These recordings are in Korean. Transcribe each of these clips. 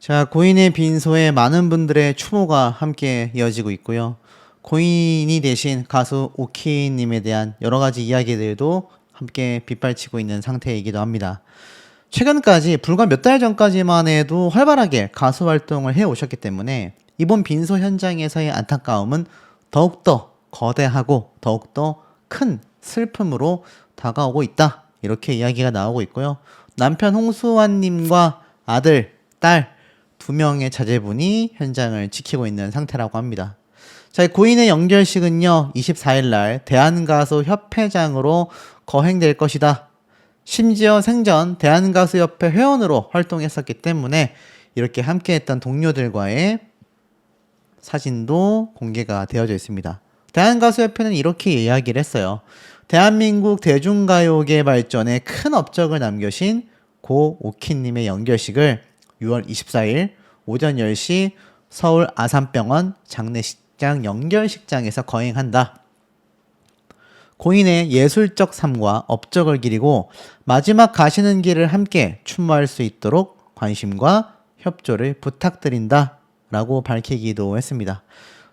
자, 고인의 빈소에 많은 분들의 추모가 함께 이어지고 있고요. 고인이 되신 가수 오키님에 대한 여러 가지 이야기들도 함께 빗발치고 있는 상태이기도 합니다. 최근까지 불과 몇 달 전까지만 해도 활발하게 가수 활동을 해 오셨기 때문에 이번 빈소 현장에서의 안타까움은 더욱더 거대하고 더욱더 큰 슬픔으로 다가오고 있다. 이렇게 이야기가 나오고 있고요. 남편 홍수환님과 아들, 딸, 2명의 자제분이 현장을 지키고 있는 상태라고 합니다. 자, 고인의 연결식은요, 24일 날 대한가수협회장으로 거행될 것이다. 심지어 생전 대한가수협회 회원으로 활동했었기 때문에 이렇게 함께했던 동료들과의 사진도 공개가 되어져 있습니다. 대한가수협회는 이렇게 이야기를 했어요. 대한민국 대중가요계 발전에 큰 업적을 남겨신 고 오키님의 연결식을 6월 24일 오전 10시 서울 아산병원 장례식장 연결식장에서 거행한다. 고인의 예술적 삶과 업적을 기리고 마지막 가시는 길을 함께 추모할 수 있도록 관심과 협조를 부탁드린다 라고 밝히기도 했습니다.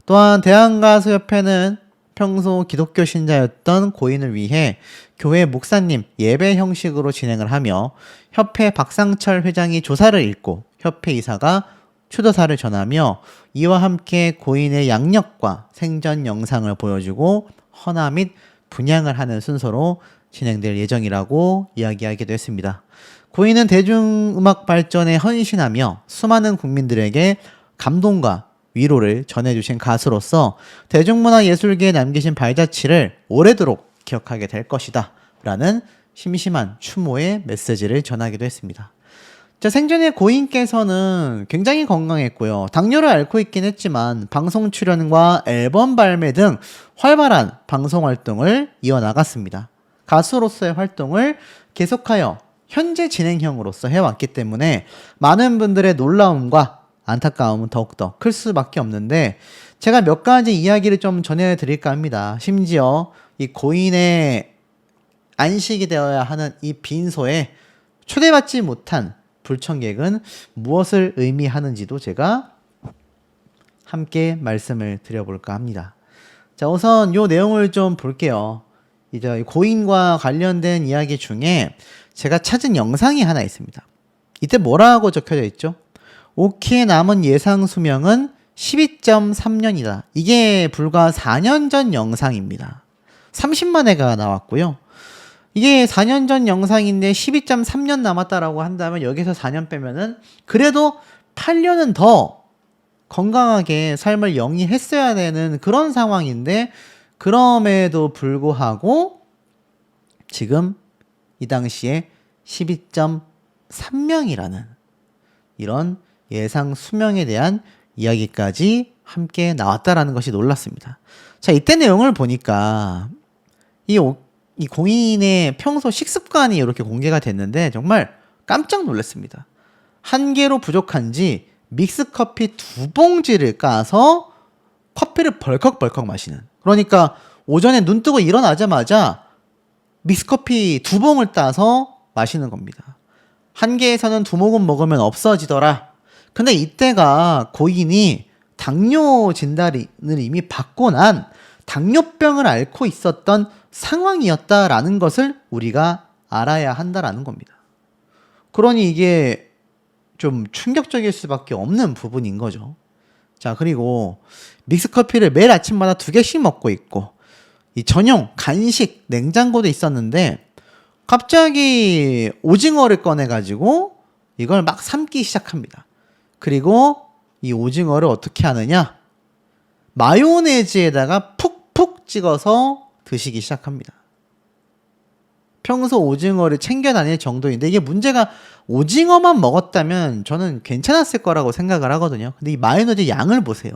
또한 대한가수협회는 평소 기독교 신자였던 고인을 위해 교회 목사님 예배 형식으로 진행을 하며 협회 박상철 회장이 조사를 읽고 협회 이사가 추도사를 전하며 이와 함께 고인의 양력과 생전 영상을 보여주고 헌화 및 분양을 하는 순서로 진행될 예정이라고 이야기하기도 했습니다. 고인은 대중음악 발전에 헌신하며 수많은 국민들에게 감동과 위로를 전해주신 가수로서 대중문화 예술계에 남기신 발자취를 오래도록 기억하게 될 것이다 라는 심심한 추모의 메시지를 전하기도 했습니다. 자, 생전에 고인께서는 굉장히 건강했고요. 당뇨를 앓고 있긴 했지만 방송 출연과 앨범 발매 등 활발한 방송 활동을 이어나갔습니다. 가수로서의 활동을 계속하여 현재 진행형으로서 해왔기 때문에 많은 분들의 놀라움과 안타까움은 더욱더 클 수밖에 없는데 제가 몇 가지 이야기를 좀 전해드릴까 합니다. 심지어 이 고인의 안식이 되어야 하는 이 빈소에 초대받지 못한 불청객은 무엇을 의미하는지도 제가 함께 말씀을 드려볼까 합니다. 자, 우선 이 내용을 좀 볼게요. 이제 고인과 관련된 이야기 중에 제가 찾은 영상이 하나 있습니다. 이때 뭐라고 적혀져 있죠? 오키의 남은 예상 수명은 12.3년이다. 이게 불과 4년 전 영상입니다. 30만 회가 나왔고요. 이게 4년 전 영상인데 12.3년 남았다라고 한다면 여기서 4년 빼면은 그래도 8년은 더 건강하게 삶을 영위했어야 되는 그런 상황인데 그럼에도 불구하고 지금 이 당시에 12.3명이라는 이런 예상 수명에 대한 이야기까지 함께 나왔다라는 것이 놀랐습니다. 자, 이때 내용을 보니까 이 고인의 평소 식습관이 이렇게 공개가 됐는데 정말 깜짝 놀랐습니다. 한 개로 부족한지 믹스커피 2봉지를 까서 커피를 벌컥벌컥 마시는. 그러니까 오전에 눈 뜨고 일어나자마자 믹스커피 2봉을 따서 마시는 겁니다. 한 개에서는 2모금 먹으면 없어지더라. 근데 이때가 고인이 당뇨 진단을 이미 받고 난 당뇨병을 앓고 있었던 상황이었다라는 것을 우리가 알아야 한다라는 겁니다. 그러니 이게 좀 충격적일 수밖에 없는 부분인 거죠. 자, 그리고 믹스커피를 매일 아침마다 2개씩 먹고 있고 이 전용 간식 냉장고도 있었는데 갑자기 오징어를 꺼내가지고 이걸 막 삶기 시작합니다. 그리고 이 오징어를 어떻게 하느냐? 마요네즈에다가 푹푹 찍어서 드시기 시작합니다. 평소 오징어를 챙겨 다닐 정도인데 이게 문제가 오징어만 먹었다면 저는 괜찮았을 거라고 생각을 하거든요. 근데 이 마요네즈 양을 보세요.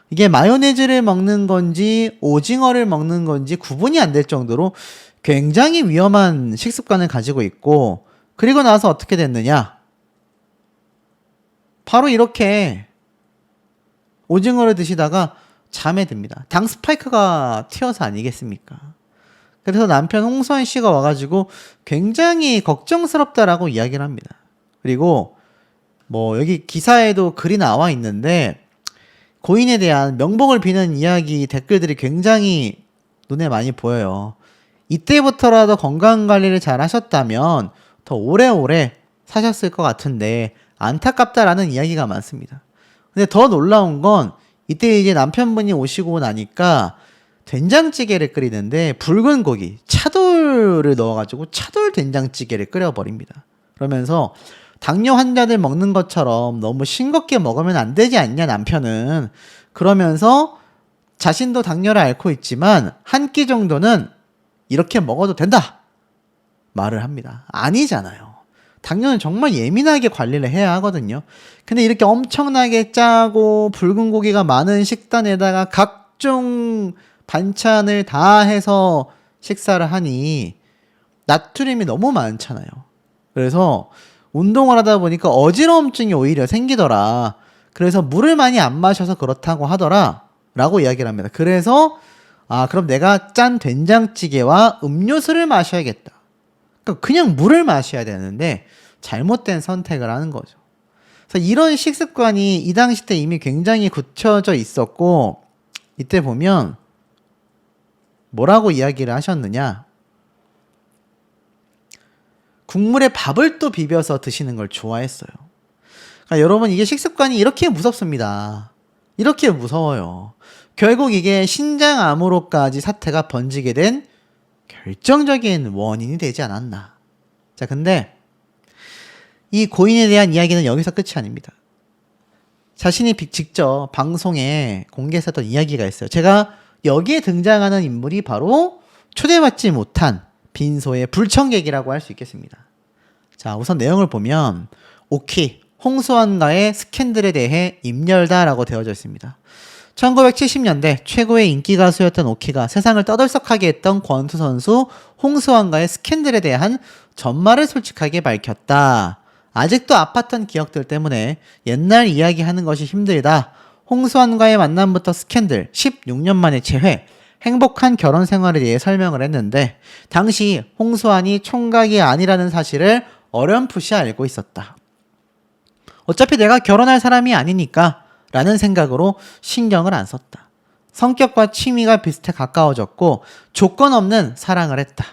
이게 마요네즈를 먹는 건지 오징어를 먹는 건지 구분이 안 될 정도로 굉장히 위험한 식습관을 가지고 있고 그리고 나서 어떻게 됐느냐? 바로 이렇게 오징어를 드시다가 잠에 듭니다. 당 스파이크가 튀어서 아니겠습니까? 그래서 남편 홍수환 씨가 와가지고 굉장히 걱정스럽다라고 이야기를 합니다. 그리고 뭐 여기 기사에도 글이 나와 있는데 고인에 대한 명복을 비는 이야기 댓글들이 굉장히 눈에 많이 보여요. 이때부터라도 건강관리를 잘 하셨다면 더 오래오래 사셨을 것 같은데 안타깝다라는 이야기가 많습니다. 근데 더 놀라운 건 이때 이제 남편분이 오시고 나니까 된장찌개를 끓이는데 붉은 고기, 차돌을 넣어가지고 차돌 된장찌개를 끓여버립니다. 그러면서 당뇨 환자들 먹는 것처럼 너무 싱겁게 먹으면 안 되지 않냐 남편은. 그러면서 자신도 당뇨를 앓고 있지만 한 끼 정도는 이렇게 먹어도 된다 말을 합니다. 아니잖아요. 당뇨는 정말 예민하게 관리를 해야 하거든요. 근데 이렇게 엄청나게 짜고 붉은 고기가 많은 식단에다가 각종 반찬을 다 해서 식사를 하니 나트륨이 너무 많잖아요. 그래서 운동을 하다 보니까 어지러움증이 오히려 생기더라. 그래서 물을 많이 안 마셔서 그렇다고 하더라 라고 이야기를 합니다. 그래서 그럼 내가 짠 된장찌개와 음료수를 마셔야겠다. 그러니까 그냥 물을 마셔야 되는데 잘못된 선택을 하는 거죠. 그래서 이런 식습관이 이 당시 때 이미 굉장히 굳혀져 있었고 이때 보면 뭐라고 이야기를 하셨느냐. 국물에 밥을 또 비벼서 드시는 걸 좋아했어요. 그러니까 여러분 이게 식습관이 이렇게 무섭습니다. 이렇게 무서워요. 결국 이게 신장암으로까지 사태가 번지게 된 결정적인 원인이 되지 않았나. 자, 근데 이 고인에 대한 이야기는 여기서 끝이 아닙니다. 자신이 직접 방송에 공개했었던 이야기가 있어요. 제가 여기에 등장하는 인물이 바로 초대받지 못한 빈소의 불청객이라고 할 수 있겠습니다. 자, 우선 내용을 보면 오키, 홍수환과의 스캔들에 대해 임열다라고 되어져 있습니다. 1970년대 최고의 인기 가수였던 오키가 세상을 떠들썩하게 했던 권투 선수 홍수환과의 스캔들에 대한 전말을 솔직하게 밝혔다. 아직도 아팠던 기억들 때문에 옛날 이야기하는 것이 힘들다. 홍수환과의 만남부터 스캔들, 16년 만에 재회, 행복한 결혼 생활에 대해 설명을 했는데 당시 홍수환이 총각이 아니라는 사실을 어렴풋이 알고 있었다. 어차피 내가 결혼할 사람이 아니니까 라는 생각으로 신경을 안 썼다. 성격과 취미가 비슷해 가까워졌고 조건 없는 사랑을 했다.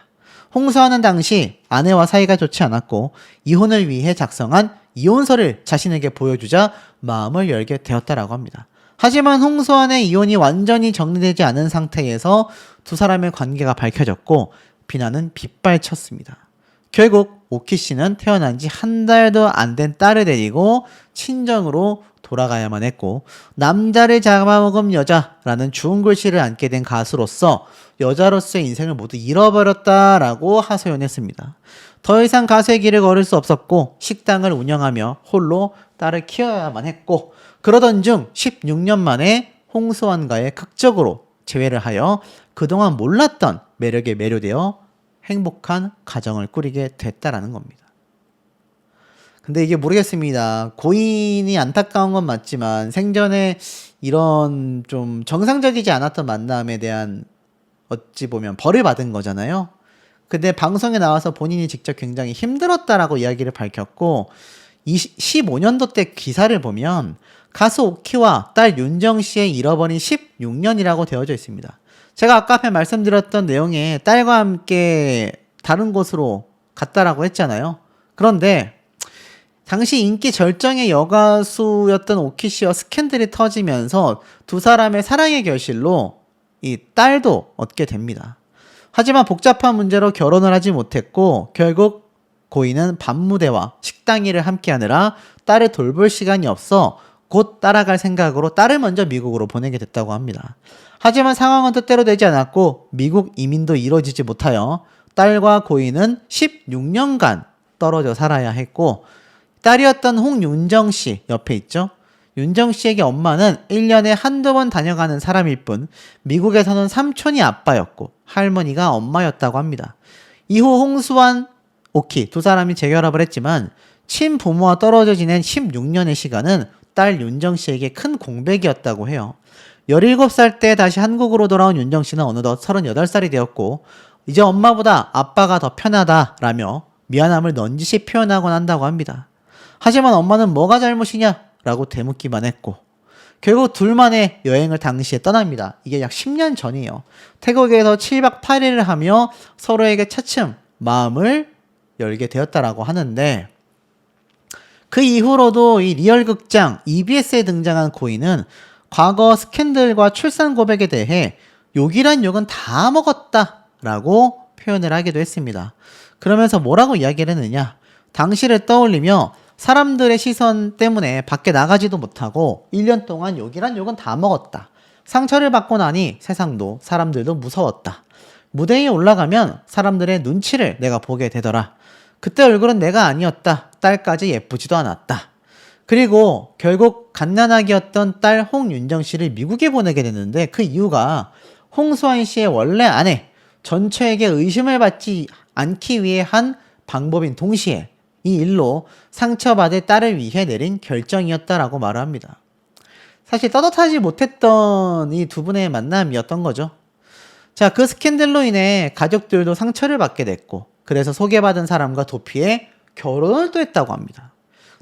홍수환은 당시 아내와 사이가 좋지 않았고 이혼을 위해 작성한 이혼서를 자신에게 보여주자 마음을 열게 되었다라고 합니다. 하지만 홍수환의 이혼이 완전히 정리되지 않은 상태에서 두 사람의 관계가 밝혀졌고 비난은 빗발쳤습니다. 결국 오키 씨는 태어난 지 한 달도 안 된 딸을 데리고 친정으로 돌아가야만 했고 남자를 잡아먹은 여자라는 좋은 글씨를 안게 된 가수로서 여자로서의 인생을 모두 잃어버렸다라고 하소연했습니다. 더 이상 가수의 길을 걸을 수 없었고 식당을 운영하며 홀로 딸을 키워야만 했고 그러던 중 16년 만에 홍수환과의 극적으로 재회를 하여 그동안 몰랐던 매력에 매료되어 행복한 가정을 꾸리게 됐다라는 겁니다. 근데 이게 모르겠습니다. 고인이 안타까운 건 맞지만 생전에 이런 좀 정상적이지 않았던 만남에 대한 어찌 보면 벌을 받은 거잖아요. 근데 방송에 나와서 본인이 직접 굉장히 힘들었다라고 이야기를 밝혔고 15년도 때 기사를 보면 가수 오키와 딸 윤정 씨의 잃어버린 16년이라고 되어져 있습니다. 제가 아까 앞에 말씀드렸던 내용에 딸과 함께 다른 곳으로 갔다라고 했잖아요. 그런데 당시 인기 절정의 여가수였던 오키 씨와 스캔들이 터지면서 두 사람의 사랑의 결실로 이 딸도 얻게 됩니다. 하지만 복잡한 문제로 결혼을 하지 못했고 결국 고인은 밤무대와 식당 일을 함께 하느라 딸을 돌볼 시간이 없어 곧 따라갈 생각으로 딸을 먼저 미국으로 보내게 됐다고 합니다. 하지만 상황은 뜻대로 되지 않았고 미국 이민도 이루어지지 못하여 딸과 고인은 16년간 떨어져 살아야 했고 딸이었던 홍윤정 씨 옆에 있죠. 윤정 씨에게 엄마는 1년에 한두 번 다녀가는 사람일 뿐 미국에서는 삼촌이 아빠였고 할머니가 엄마였다고 합니다. 이후 홍수환, 오키 두 사람이 재결합을 했지만 친부모와 떨어져 지낸 16년의 시간은 딸 윤정 씨에게 큰 공백이었다고 해요. 17살 때 다시 한국으로 돌아온 윤정 씨는 어느덧 38살이 되었고 이제 엄마보다 아빠가 더 편하다라며 미안함을 넌지시 표현하곤 한다고 합니다. 하지만 엄마는 뭐가 잘못이냐? 라고 되묻기만 했고 결국 둘만의 여행을 당시에 떠납니다. 이게 약 10년 전이에요. 태국에서 7박 8일을 하며 서로에게 차츰 마음을 열게 되었다라고 하는데 그 이후로도 이 리얼극장 EBS에 등장한 고인은 과거 스캔들과 출산 고백에 대해 욕이란 욕은 다 먹었다라고 표현을 하기도 했습니다. 그러면서 뭐라고 이야기를 했느냐? 당시를 떠올리며 사람들의 시선 때문에 밖에 나가지도 못하고 1년 동안 욕이란 욕은 다 먹었다. 상처를 받고 나니 세상도 사람들도 무서웠다. 무대에 올라가면 사람들의 눈치를 내가 보게 되더라. 그때 얼굴은 내가 아니었다. 딸까지 예쁘지도 않았다. 그리고 결국 갓난아기였던 딸 홍윤정 씨를 미국에 보내게 됐는데 그 이유가 홍수환 씨의 원래 아내 전처에게 의심을 받지 않기 위해 한 방법인 동시에 이 일로 상처받을 딸을 위해 내린 결정이었다라고 말을 합니다. 사실 떳떳하지 못했던 이 두 분의 만남이었던 거죠. 자, 그 스캔들로 인해 가족들도 상처를 받게 됐고 그래서 소개받은 사람과 도피해 결혼을 또 했다고 합니다.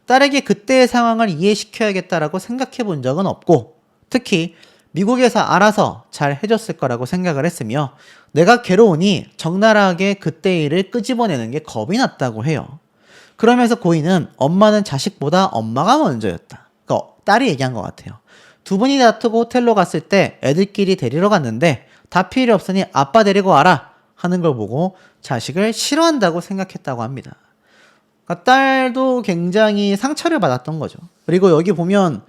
딸에게 그때의 상황을 이해시켜야겠다라고 생각해 본 적은 없고 특히 미국에서 알아서 잘 해줬을 거라고 생각을 했으며 내가 괴로우니 적나라하게 그때 일을 끄집어내는 게 겁이 났다고 해요. 그러면서 고인은 엄마는 자식보다 엄마가 먼저였다. 그러니까 딸이 얘기한 것 같아요. 두 분이 다투고 호텔로 갔을 때 애들끼리 데리러 갔는데 다 필요 없으니 아빠 데리고 와라 하는 걸 보고 자식을 싫어한다고 생각했다고 합니다. 그러니까 딸도 굉장히 상처를 받았던 거죠. 그리고 여기 보면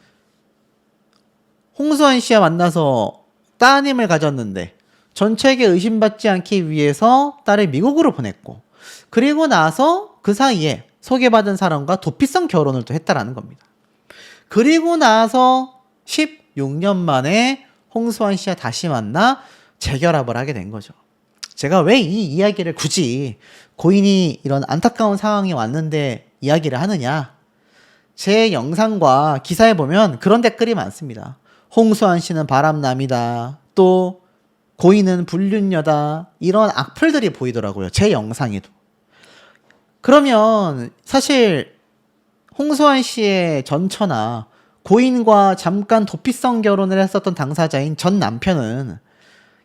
홍수환 씨와 만나서 따님을 가졌는데 전처에게 의심받지 않기 위해서 딸을 미국으로 보냈고 그리고 나서 그 사이에 소개받은 사람과 도피성 결혼을 또 했다라는 겁니다. 그리고 나서 16년 만에 홍수환 씨와 다시 만나 재결합을 하게 된 거죠. 제가 왜 이 이야기를 굳이 고인이 이런 안타까운 상황이 왔는데 이야기를 하느냐? 제 영상과 기사에 보면 그런 댓글이 많습니다. 홍수환 씨는 바람남이다. 또 고인은 불륜녀다. 이런 악플들이 보이더라고요. 제 영상에도. 그러면 사실 홍수환 씨의 전처나 고인과 잠깐 도피성 결혼을 했었던 당사자인 전 남편은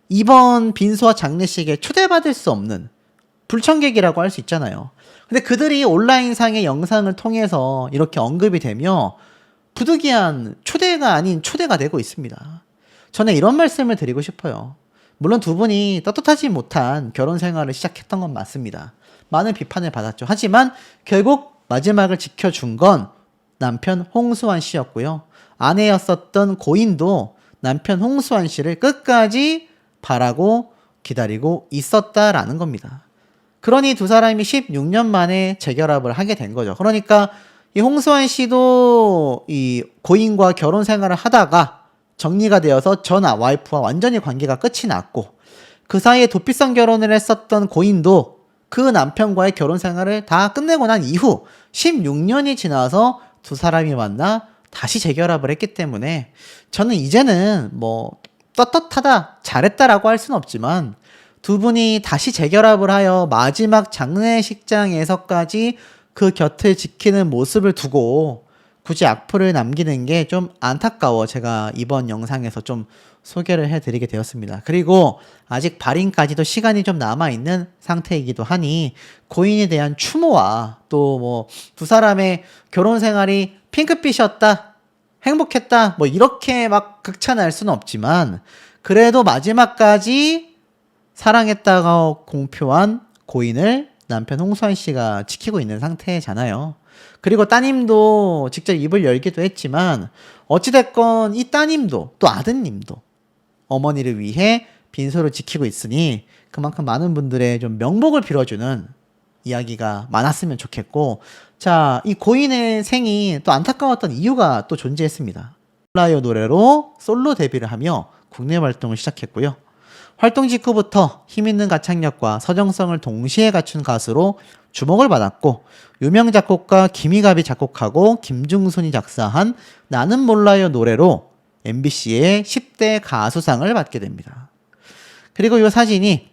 이번 빈소와 장례식에 초대받을 수 없는 불청객이라고 할 수 있잖아요. 근데 그들이 온라인상의 영상을 통해서 이렇게 언급이 되며 부득이한 초대가 아닌 초대가 되고 있습니다. 저는 이런 말씀을 드리고 싶어요. 물론 두 분이 떳떳하지 못한 결혼 생활을 시작했던 건 맞습니다. 많은 비판을 받았죠. 하지만 결국 마지막을 지켜준 건 남편 홍수환 씨였고요. 아내였었던 고인도 남편 홍수환 씨를 끝까지 바라고 기다리고 있었다라는 겁니다. 그러니 두 사람이 16년 만에 재결합을 하게 된 거죠. 그러니까 이 홍수환 씨도 이 고인과 결혼 생활을 하다가 정리가 되어서 전 와이프와 완전히 관계가 끝이 났고 그 사이에 도피성 결혼을 했었던 고인도 그 남편과의 결혼 생활을 다 끝내고 난 이후 16년이 지나서 두 사람이 만나 다시 재결합을 했기 때문에 저는 이제는 뭐 떳떳하다, 잘했다라고 할 수는 없지만 두 분이 다시 재결합을 하여 마지막 장례식장에서까지 그 곁을 지키는 모습을 두고 굳이 악플을 남기는 게 좀 안타까워 제가 이번 영상에서 좀 소개를 해드리게 되었습니다. 그리고 아직 발인까지도 시간이 좀 남아있는 상태이기도 하니 고인에 대한 추모와 또 뭐 두 사람의 결혼 생활이 핑크빛이었다, 행복했다, 뭐 이렇게 막 극찬할 수는 없지만 그래도 마지막까지 사랑했다고 공표한 고인을 남편 홍수환 씨가 지키고 있는 상태잖아요. 그리고 따님도 직접 입을 열기도 했지만 어찌됐건 이 따님도 또 아드님도 어머니를 위해 빈소를 지키고 있으니 그만큼 많은 분들의 좀 명복을 빌어주는 이야기가 많았으면 좋겠고, 자, 이 고인의 생이 또 안타까웠던 이유가 또 존재했습니다. 몰라요 노래로 솔로 데뷔를 하며 국내 활동을 시작했고요. 활동 직후부터 힘있는 가창력과 서정성을 동시에 갖춘 가수로 주목을 받았고 유명 작곡가 김희갑이 작곡하고 김중순이 작사한 나는 몰라요 노래로 MBC의 10대 가수상을 받게 됩니다. 그리고 이 사진이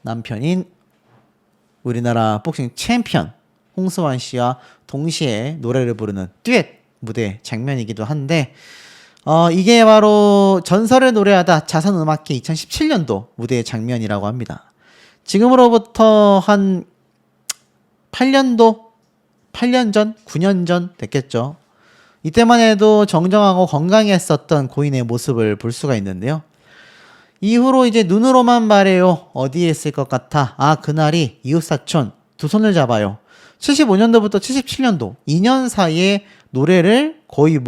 남편인 우리나라 복싱 챔피언 홍수환 씨와 동시에 노래를 부르는 듀엣 무대 장면이기도 한데 이게 바로 전설을 노래하다 자선음악회 2017년도 무대의 장면이라고 합니다. 지금으로부터 한 8년 전, 9년 전 됐겠죠. 이때만 해도 정정하고 건강했었던 고인의 모습을 볼 수가 있는데요. 이후로 이제 눈으로만 말해요. 어디에 있을 것 같아. 그날이 이웃사촌 두 손을 잡아요. 75년도부터 77년도 2년 사이에 노래를 거의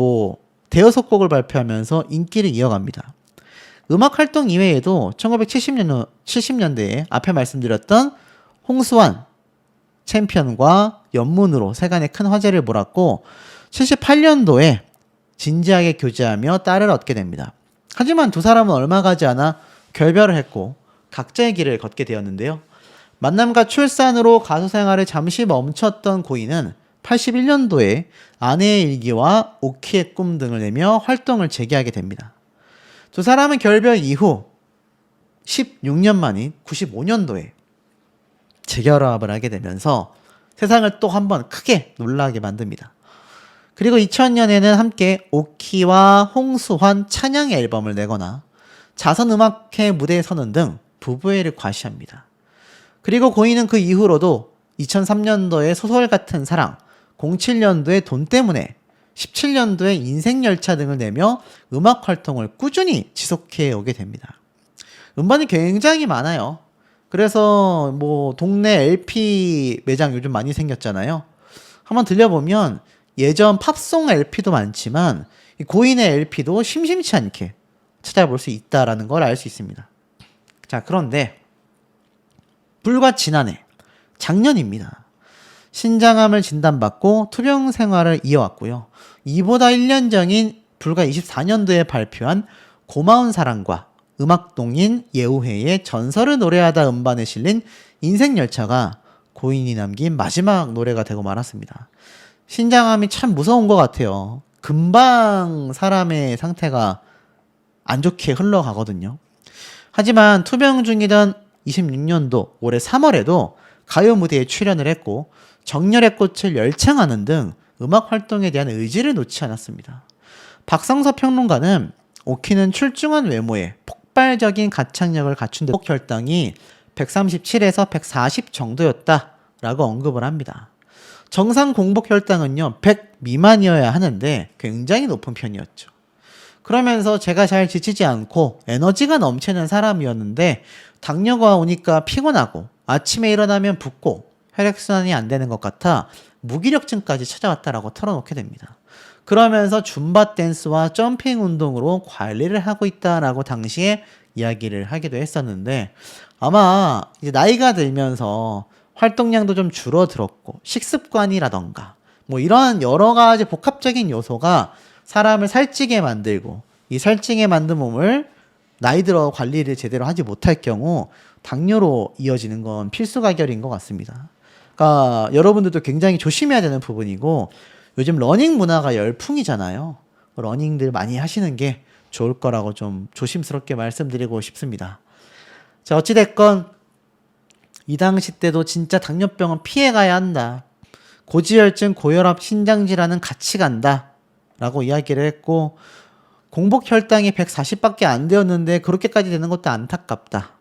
대여섯 곡을 발표하면서 인기를 이어갑니다. 음악 활동 이외에도 1970년대에 앞에 말씀드렸던 홍수환 챔피언과 연문으로 세간에 큰 화제를 몰았고 78년도에 진지하게 교제하며 딸을 얻게 됩니다. 하지만 두 사람은 얼마 가지 않아 결별을 했고 각자의 길을 걷게 되었는데요. 만남과 출산으로 가수 생활을 잠시 멈췄던 고인은 81년도에 아내의 일기와 오키의 꿈 등을 내며 활동을 재개하게 됩니다. 두 사람은 결별 이후 16년 만인 95년도에 재결합을 하게 되면서 세상을 또 한 번 크게 놀라게 만듭니다. 그리고 2000년에는 함께 오키와 홍수환 찬양 앨범을 내거나 자선음악회 무대에 서는 등 부부애를 과시합니다. 그리고 고인은 그 이후로도 2003년도에 소설 같은 사랑, 07년도에 돈 때문에, 17년도에 인생열차 등을 내며 음악 활동을 꾸준히 지속해 오게 됩니다. 음반이 굉장히 많아요. 그래서 동네 LP 매장 요즘 많이 생겼잖아요. 한번 들려보면 예전 팝송 LP도 많지만 고인의 LP도 심심치 않게 찾아볼 수 있다라는 걸 알 수 있습니다. 자, 그런데 불과 지난해 작년입니다. 신장암을 진단받고 투병 생활을 이어왔고요. 이보다 1년 전인 불과 24년도에 발표한 고마운 사랑과 음악동인 예우회의 전설을 노래하다 음반에 실린 인생열차가 고인이 남긴 마지막 노래가 되고 말았습니다. 신장암이 참 무서운 것 같아요. 금방 사람의 상태가 안 좋게 흘러가거든요. 하지만 투병 중이던 26년도 올해 3월에도 가요 무대에 출연을 했고 정열의 꽃을 열창하는 등 음악 활동에 대한 의지를 놓지 않았습니다. 박성서 평론가는 오키는 출중한 외모에 폭발적인 가창력을 갖춘 데 혈당이 137에서 140 정도였다라고 언급을 합니다. 정상 공복 혈당은요 100 미만이어야 하는데 굉장히 높은 편이었죠. 그러면서 제가 잘 지치지 않고 에너지가 넘치는 사람이었는데 당뇨가 오니까 피곤하고 아침에 일어나면 붓고 혈액순환이 안 되는 것 같아 무기력증까지 찾아왔다라고 털어놓게 됩니다. 그러면서 줌바 댄스와 점핑 운동으로 관리를 하고 있다라고 당시에 이야기를 하기도 했었는데 아마 이제 나이가 들면서 활동량도 좀 줄어들었고 식습관이라던가 이런 여러 가지 복합적인 요소가 사람을 살찌게 만들고 이 살찌게 만든 몸을 나이 들어 관리를 제대로 하지 못할 경우 당뇨로 이어지는 건 필수가결인 것 같습니다. 그러니까 여러분들도 굉장히 조심해야 되는 부분이고 요즘 러닝 문화가 열풍이잖아요. 러닝들 많이 하시는 게 좋을 거라고 좀 조심스럽게 말씀드리고 싶습니다. 자, 어찌됐건 이 당시 때도 진짜 당뇨병은 피해가야 한다. 고지혈증, 고혈압, 신장질환은 같이 간다. 라고 이야기를 했고 공복 혈당이 140밖에 안 되었는데 그렇게까지 되는 것도 안타깝다.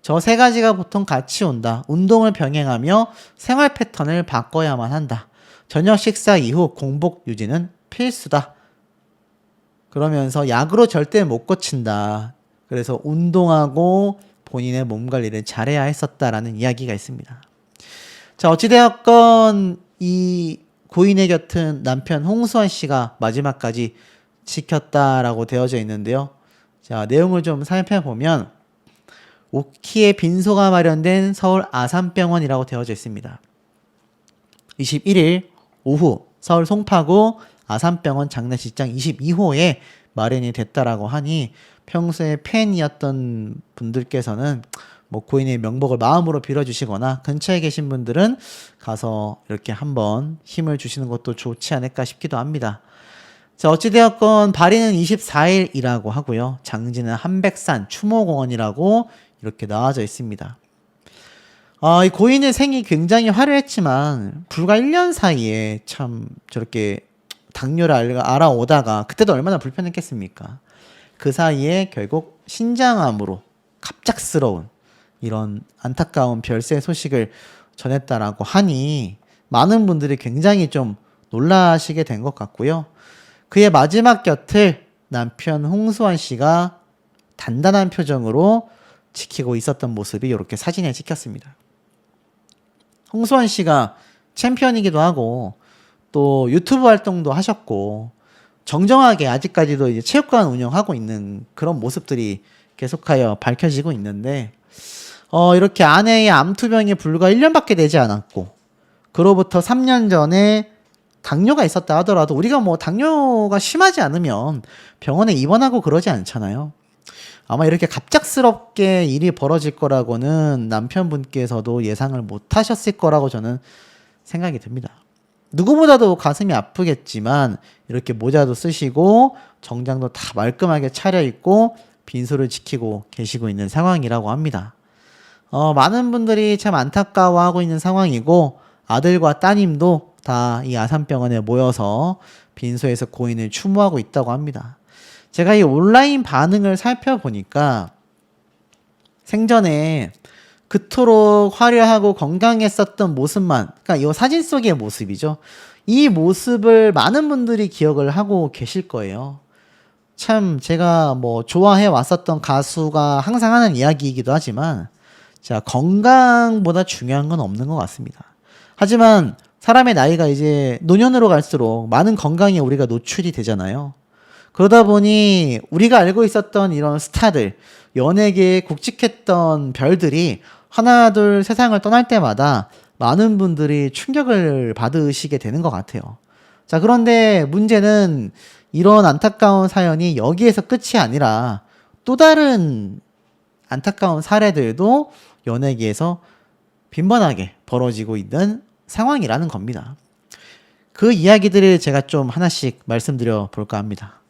저 세 가지가 보통 같이 온다. 운동을 병행하며 생활 패턴을 바꿔야만 한다. 저녁 식사 이후 공복 유지는 필수다. 그러면서 약으로 절대 못 고친다. 그래서 운동하고 본인의 몸 관리를 잘해야 했었다라는 이야기가 있습니다. 자, 어찌되었건 이 고인의 곁은 남편 홍수환 씨가 마지막까지 지켰다라고 되어져 있는데요. 자, 내용을 좀 살펴보면 오키의 빈소가 마련된 서울 아산병원이라고 되어져 있습니다. 21일 오후 서울 송파구 아산병원 장례식장 22호에 마련이 됐다라고 하니 평소에 팬이었던 분들께서는 고인의 명복을 마음으로 빌어주시거나 근처에 계신 분들은 가서 이렇게 한번 힘을 주시는 것도 좋지 않을까 싶기도 합니다. 자, 어찌되었건 발인은 24일이라고 하고요. 장지는 한백산 추모공원이라고 이렇게 나와져 있습니다. 이 고인의 생이 굉장히 화려했지만 불과 1년 사이에 참 저렇게 당뇨를 알아오다가 그때도 얼마나 불편했겠습니까? 그 사이에 결국 신장암으로 갑작스러운 이런 안타까운 별세 소식을 전했다라고 하니 많은 분들이 굉장히 좀 놀라시게 된 것 같고요. 그의 마지막 곁을 남편 홍수환 씨가 단단한 표정으로 지키고 있었던 모습이 이렇게 사진에 찍혔습니다. 홍수환 씨가 챔피언이기도 하고 또 유튜브 활동도 하셨고 정정하게 아직까지도 이제 체육관 운영하고 있는 그런 모습들이 계속하여 밝혀지고 있는데 이렇게 아내의 암투병이 불과 1년밖에 되지 않았고 그로부터 3년 전에 당뇨가 있었다 하더라도 우리가 뭐 당뇨가 심하지 않으면 병원에 입원하고 그러지 않잖아요. 아마 이렇게 갑작스럽게 일이 벌어질 거라고는 남편분께서도 예상을 못 하셨을 거라고 저는 생각이 듭니다. 누구보다도 가슴이 아프겠지만 이렇게 모자도 쓰시고 정장도 다 말끔하게 차려입고 빈소를 지키고 계시고 있는 상황이라고 합니다. 많은 분들이 참 안타까워하고 있는 상황이고 아들과 따님도 다 이 아산병원에 모여서 빈소에서 고인을 추모하고 있다고 합니다. 제가 이 온라인 반응을 살펴보니까 생전에 그토록 화려하고 건강했었던 모습만, 그러니까 이 사진 속의 모습이죠. 이 모습을 많은 분들이 기억을 하고 계실 거예요. 참 제가 뭐 좋아해 왔었던 가수가 항상 하는 이야기이기도 하지만 자, 건강보다 중요한 건 없는 것 같습니다. 하지만 사람의 나이가 이제 노년으로 갈수록 많은 건강에 우리가 노출이 되잖아요. 그러다 보니 우리가 알고 있었던 이런 스타들, 연예계에 굵직했던 별들이 하나둘 세상을 떠날 때마다 많은 분들이 충격을 받으시게 되는 것 같아요. 자, 그런데 문제는 이런 안타까운 사연이 여기에서 끝이 아니라 또 다른 안타까운 사례들도 연예계에서 빈번하게 벌어지고 있는 상황이라는 겁니다. 그 이야기들을 제가 좀 하나씩 말씀드려 볼까 합니다.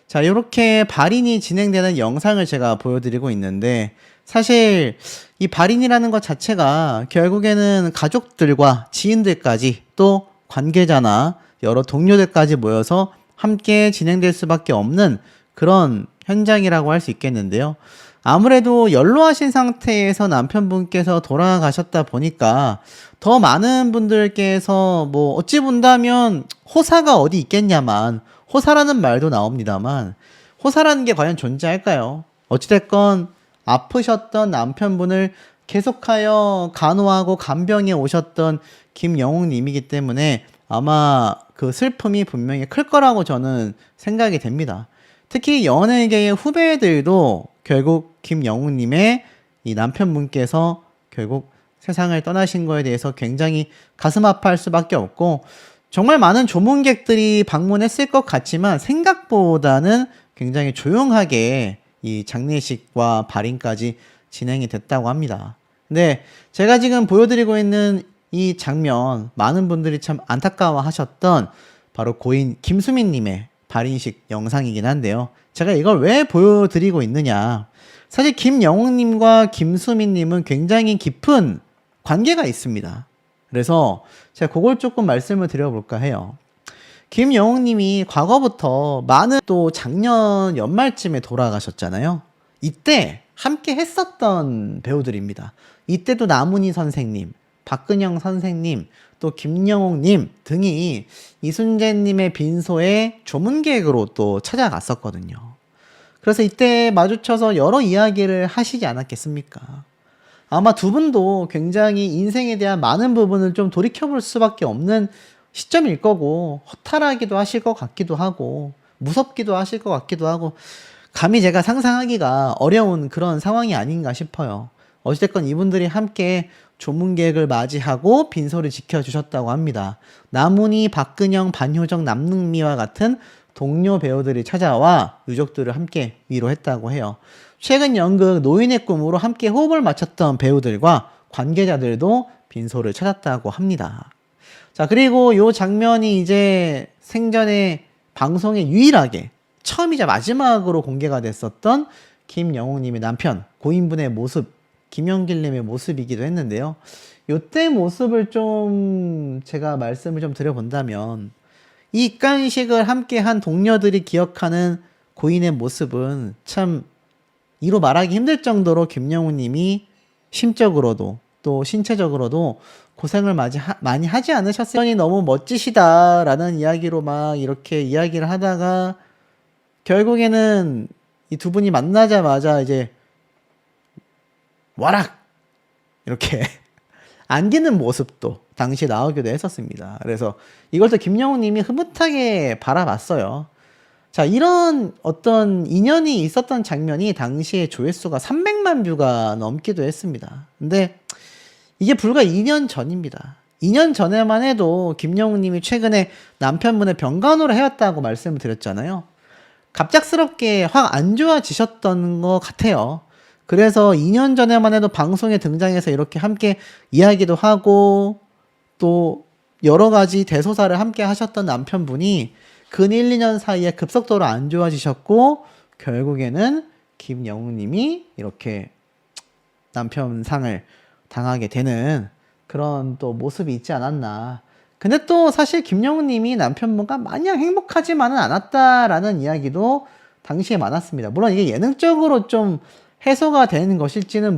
자, 이렇게 발인이 진행되는 영상을 제가 보여드리고 있는데 사실 이 발인이라는 것 자체가 결국에는 가족들과 지인들까지 또 관계자나 여러 동료들까지 모여서 함께 진행될 수밖에 없는 그런 현장이라고 할 수 있겠는데요. 아무래도 연로하신 상태에서 남편분께서 돌아가셨다 보니까 더 많은 분들께서 뭐 어찌 본다면 호사가 어디 있겠냐만 호사라는 말도 나옵니다만 호사라는 게 과연 존재할까요? 어찌됐건 아프셨던 남편분을 계속하여 간호하고 간병해 오셨던 김영웅님이기 때문에 아마 그 슬픔이 분명히 클 거라고 저는 생각이 됩니다. 특히 연예계의 후배들도 결국 김영웅님의 이 남편분께서 결국 세상을 떠나신 거에 대해서 굉장히 가슴 아파할 수밖에 없고 정말 많은 조문객들이 방문했을 것 같지만 생각보다는 굉장히 조용하게 이 장례식과 발인까지 진행이 됐다고 합니다. 근데 제가 지금 보여드리고 있는 이 장면 많은 분들이 참 안타까워 하셨던 바로 고인 김수민님의 발인식 영상이긴 한데요. 제가 이걸 왜 보여드리고 있느냐. 사실 김영웅님과 김수민님은 굉장히 깊은 관계가 있습니다. 그래서 제가 그걸 조금 말씀을 드려볼까 해요. 김영웅님이 과거부터 많은 또 작년 연말쯤에 돌아가셨잖아요. 이때 함께 했었던 배우들입니다. 이때도 남은희 선생님, 박근영 선생님, 또 김영웅님 등이 이순재님의 빈소에 조문객으로 또 찾아갔었거든요. 그래서 이때 마주쳐서 여러 이야기를 하시지 않았겠습니까? 아마 두 분도 굉장히 인생에 대한 많은 부분을 좀 돌이켜볼 수밖에 없는 시점일 거고 허탈하기도 하실 것 같기도 하고 무섭기도 하실 것 같기도 하고 감히 제가 상상하기가 어려운 그런 상황이 아닌가 싶어요. 어찌됐건 이분들이 함께 조문객을 맞이하고 빈소를 지켜주셨다고 합니다. 남훈이, 박근영, 반효정, 남능미와 같은 동료 배우들이 찾아와 유족들을 함께 위로했다고 해요. 최근 연극 노인의 꿈으로 함께 호흡을 맞췄던 배우들과 관계자들도 빈소를 찾았다고 합니다. 자, 그리고 이 장면이 이제 생전에 방송에 유일하게 처음이자 마지막으로 공개가 됐었던 김영웅님의 남편 고인분의 모습 김영길님의 모습이기도 했는데요. 요때 모습을 좀 제가 말씀을 좀 드려본다면 이 입간식을 함께한 동료들이 기억하는 고인의 모습은 참 이로 말하기 힘들 정도로 김영우님이 심적으로도 또 신체적으로도 고생을 많이 하지 않으셨어요. 너무 멋지시다라는 이야기로 막 이렇게 이야기를 하다가 결국에는 이 두 분이 만나자마자 이제 와락 이렇게 안기는 모습도 당시에 나오기도 했었습니다. 그래서 이걸 또 김영우님이 흐뭇하게 바라봤어요. 자, 이런 어떤 인연이 있었던 장면이 당시에 조회수가 300만 뷰가 넘기도 했습니다. 근데 이게 불과 2년 전입니다. 2년 전에만 해도 김영우님이 최근에 남편분의 병간호를 해왔다고 말씀을 드렸잖아요. 갑작스럽게 확 안 좋아지셨던 것 같아요. 그래서 2년 전에만 해도 방송에 등장해서 이렇게 함께 이야기도 하고 또 여러 가지 대소사를 함께 하셨던 남편분이 근 1, 2년 사이에 급속도로 안 좋아지셨고 결국에는 김영우님이 이렇게 남편 상을 당하게 되는 그런 또 모습이 있지 않았나. 근데 또 사실 김영우님이 남편분과 마냥 행복하지만은 않았다라는 이야기도 당시에 많았습니다. 물론 이게 예능적으로 좀 해소가 되는 것일지는